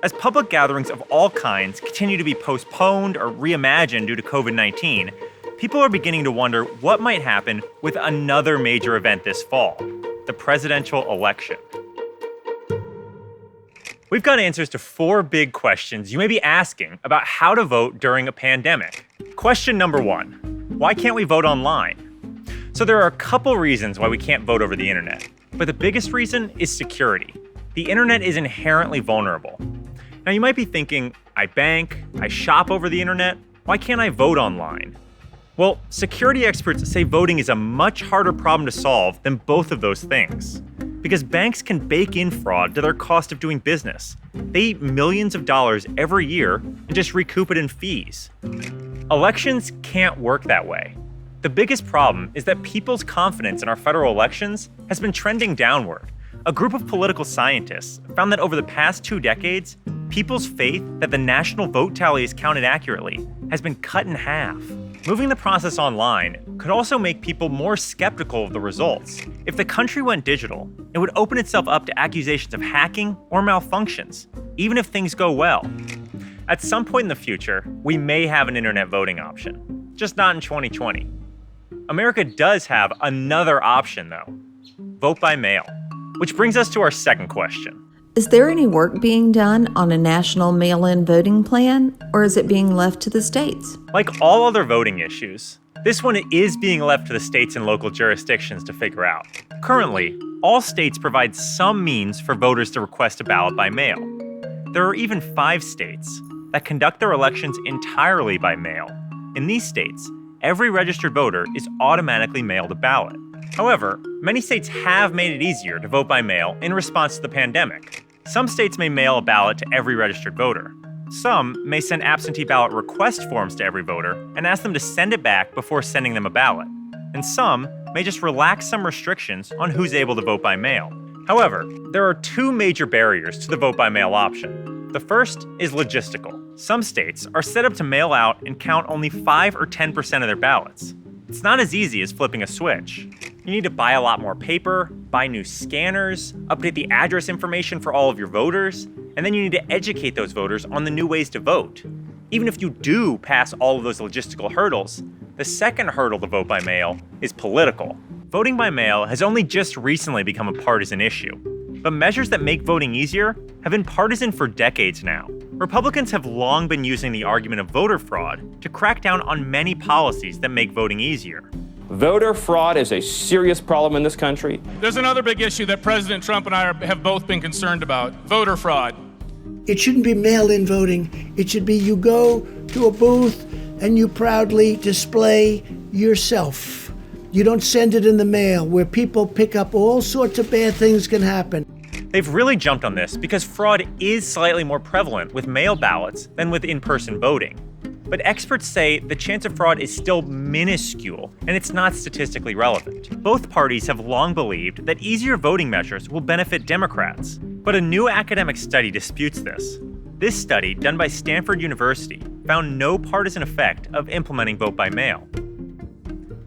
As public gatherings of all kinds continue to be postponed or reimagined due to COVID-19, people are beginning to wonder what might happen with another major event this fall, the presidential election. We've got answers to 4 big questions you may be asking about how to vote during a pandemic. Question number 1, why can't we vote online? So there are a couple reasons why we can't vote over the internet, but the biggest reason is security. The internet is inherently vulnerable. Now you might be thinking, I bank, I shop over the internet, why can't I vote online? Well, security experts say voting is a much harder problem to solve than both of those things. Because banks can bake in fraud to their cost of doing business. They eat millions of dollars every year and just recoup it in fees. Elections can't work that way. The biggest problem is that people's confidence in our federal elections has been trending downward. A group of political scientists found that over the past 2 decades, people's faith that the national vote tally is counted accurately has been cut in half. Moving the process online could also make people more skeptical of the results. If the country went digital, it would open itself up to accusations of hacking or malfunctions, even if things go well. At some point in the future, we may have an internet voting option, just not in 2020. America does have another option, though: vote by mail. Which brings us to our second question. Is there any work being done on a national mail-in voting plan, or is it being left to the states? Like all other voting issues, this one is being left to the states and local jurisdictions to figure out. Currently, all states provide some means for voters to request a ballot by mail. There are even 5 states that conduct their elections entirely by mail. In these states, every registered voter is automatically mailed a ballot. However, many states have made it easier to vote by mail in response to the pandemic. Some states may mail a ballot to every registered voter. Some may send absentee ballot request forms to every voter and ask them to send it back before sending them a ballot. And some may just relax some restrictions on who's able to vote by mail. However, there are 2 major barriers to the vote by mail option. The first is logistical. Some states are set up to mail out and count only 5 or 10% of their ballots. It's not as easy as flipping a switch. You need to buy a lot more paper, buy new scanners, update the address information for all of your voters, and then you need to educate those voters on the new ways to vote. Even if you do pass all of those logistical hurdles, the second hurdle to vote by mail is political. Voting by mail has only just recently become a partisan issue, but measures that make voting easier have been partisan for decades now. Republicans have long been using the argument of voter fraud to crack down on many policies that make voting easier. Voter fraud is a serious problem in this country. There's another big issue that President Trump and I have both been concerned about: voter fraud. It shouldn't be mail-in voting. It should be you go to a booth and you proudly display yourself. You don't send it in the mail where people pick up all sorts of bad things can happen. They've really jumped on this because fraud is slightly more prevalent with mail ballots than with in-person voting. But experts say the chance of fraud is still minuscule, and it's not statistically relevant. Both parties have long believed that easier voting measures will benefit Democrats, but a new academic study disputes this. This study, done by Stanford University, found no partisan effect of implementing vote by mail.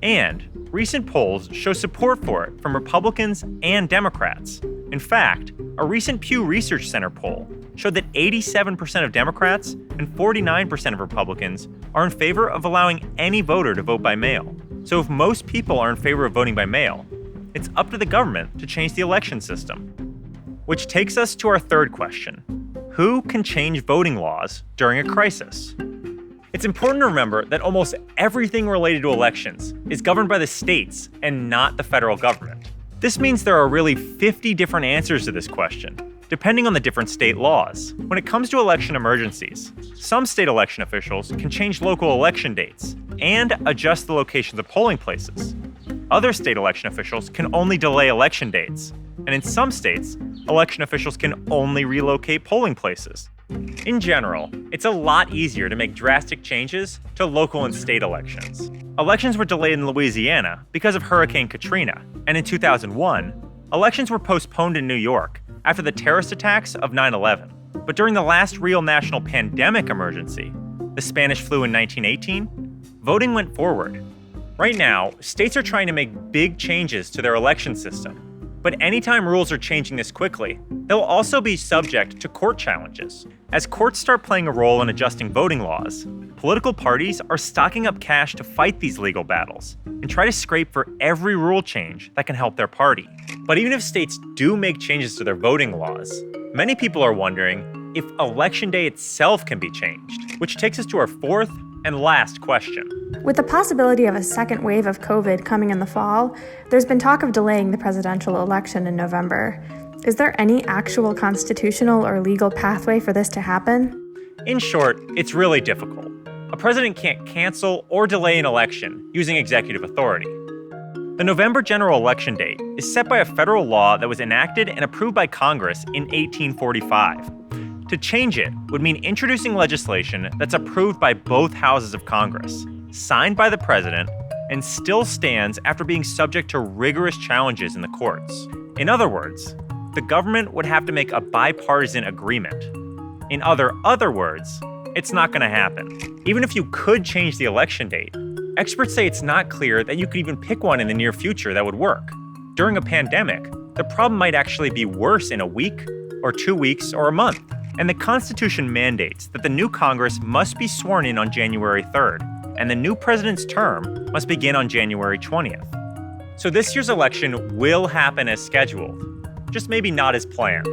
And recent polls show support for it from Republicans and Democrats. In fact, a recent Pew Research Center poll showed that 87% of Democrats and 49% of Republicans are in favor of allowing any voter to vote by mail. So if most people are in favor of voting by mail, it's up to the government to change the election system. Which takes us to our third question: who can change voting laws during a crisis? It's important to remember that almost everything related to elections is governed by the states and not the federal government. This means there are really 50 different answers to this question, depending on the different state laws. When it comes to election emergencies, some state election officials can change local election dates and adjust the locations of polling places. Other state election officials can only delay election dates, and in some states, election officials can only relocate polling places. In general, it's a lot easier to make drastic changes to local and state elections. Elections were delayed in Louisiana because of Hurricane Katrina, and in 2001, elections were postponed in New York after the terrorist attacks of 9/11. But during the last real national pandemic emergency, the Spanish flu in 1918, voting went forward. Right now, states are trying to make big changes to their election system, But anytime rules are changing this quickly, they'll also be subject to court challenges. As courts start playing a role in adjusting voting laws, political parties are stocking up cash to fight these legal battles and try to scrape for every rule change that can help their party. But even if states do make changes to their voting laws, many people are wondering if Election Day itself can be changed, which takes us to our fourth and last question. With the possibility of a second wave of COVID coming in the fall, there's been talk of delaying the presidential election in November. Is there any actual constitutional or legal pathway for this to happen? In short, it's really difficult. A president can't cancel or delay an election using executive authority. The November general election date is set by a federal law that was enacted and approved by Congress in 1845. To change it would mean introducing legislation that's approved by both houses of Congress, signed by the president, and still stands after being subject to rigorous challenges in the courts. In other words, the government would have to make a bipartisan agreement. In other words, it's not going to happen. Even if you could change the election date, experts say it's not clear that you could even pick one in the near future that would work. During a pandemic, the problem might actually be worse in a week, or 2 weeks, or a month. And the Constitution mandates that the new Congress must be sworn in on January 3rd, and the new president's term must begin on January 20th. So this year's election will happen as scheduled, just maybe not as planned.